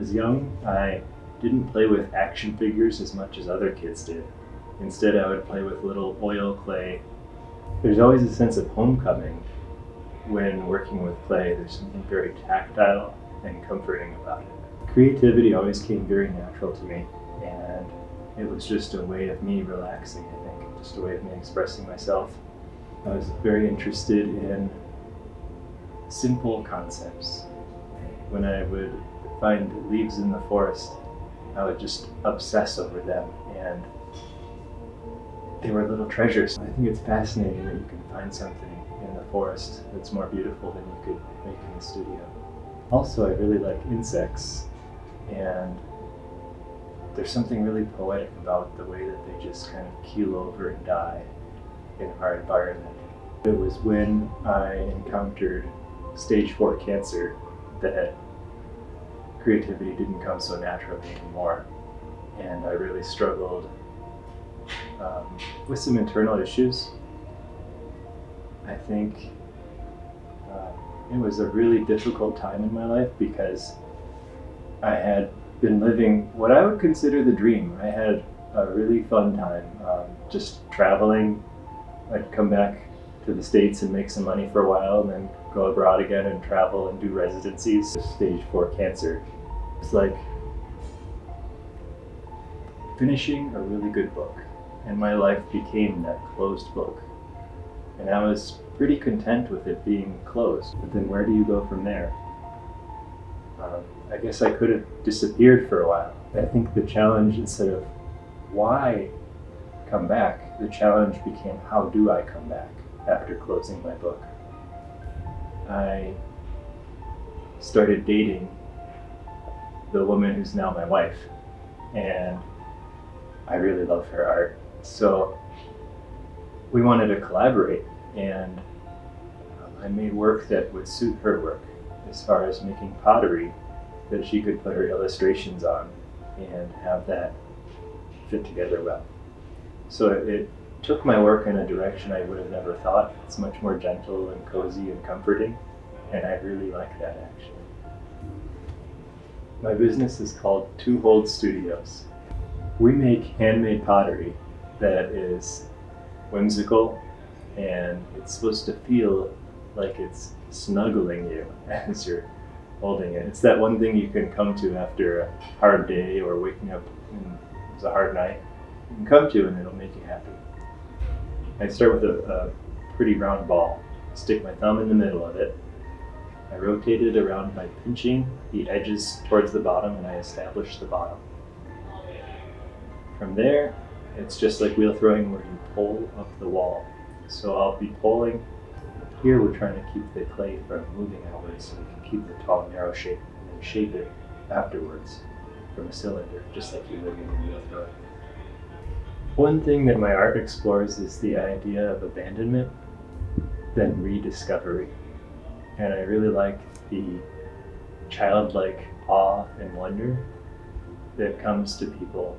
was young, I didn't play with action figures as much as other kids did. Instead, I would play with little oil clay. There's always a sense of homecoming when working with clay. There's something very tactile and comforting about it. Creativity always came very natural to me, and it was just a way of me relaxing, I think, just a way of me expressing myself. I was very interested in simple concepts. When I would find leaves in the forest, I would just obsess over them, and they were little treasures. I think it's fascinating that you can find something in the forest that's more beautiful than you could make in the studio. Also, I really like insects, and there's something really poetic about the way that they just kind of keel over and die in our environment. It was when I encountered stage 4 cancer that creativity didn't come so naturally anymore, and I really struggled with some internal issues. I think it was a really difficult time in my life because I had been living what I would consider the dream. I had a really fun time just traveling. I'd come back to the States and make some money for a while and then go abroad again and travel and do residencies. Stage 4 cancer. It's like finishing a really good book, and my life became that closed book. And I was pretty content with it being closed. But then where do you go from there? I guess I could have disappeared for a while. I think the challenge, instead of why come back, the challenge became how do I come back after closing my book. I started dating the woman who's now my wife, and I really love her art. So we wanted to collaborate, and I made work that would suit her work, as far as making pottery that she could put her illustrations on and have that fit together well. So it took my work in a direction I would have never thought. It's much more gentle and cozy and comforting, and I really like that actually. My business is called Two Hold Studios. We make handmade pottery that is whimsical, and it's supposed to feel like it's snuggling you as you're holding it. It's that one thing you can come to after a hard day or waking up and it's a hard night. You can come to and it'll make you happy. I start with a pretty round ball. Stick my thumb in the middle of it. I rotate it around by pinching the edges towards the bottom, and I establish the bottom. From there, it's just like wheel throwing where you pull up the wall. So I'll be pulling. Here we're trying to keep the clay from moving outwards so we can keep the tall, narrow shape and then shape it afterwards from a cylinder, just like you would in wheel throwing. One thing that my art explores is the idea of abandonment, then rediscovery. And I really like the childlike awe and wonder that comes to people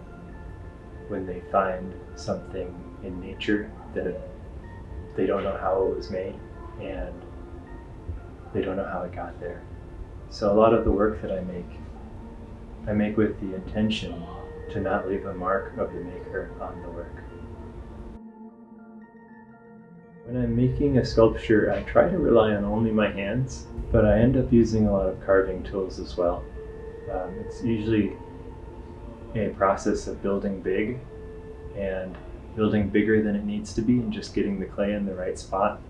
when they find something in nature that they don't know how it was made and they don't know how it got there. So a lot of the work that I make with the intention to not leave a mark of the maker on the work. When I'm making a sculpture, I try to rely on only my hands, but I end up using a lot of carving tools as well. It's usually a process of building big and building bigger than it needs to be and just getting the clay in the right spot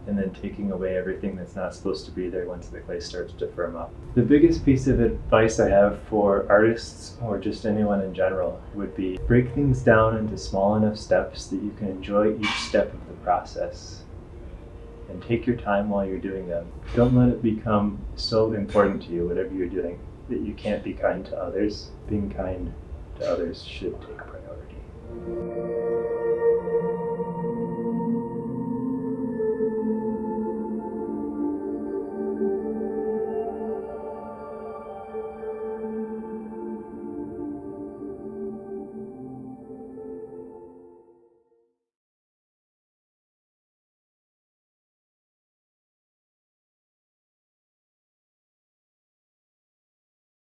and then taking away everything that's not supposed to be there once the clay starts to firm up. The biggest piece of advice I have for artists or just anyone in general would be break things down into small enough steps that you can enjoy each step of the process and take your time while you're doing them. Don't let it become so important to you, whatever you're doing, that you can't be kind to others. Being kind to others should take priority.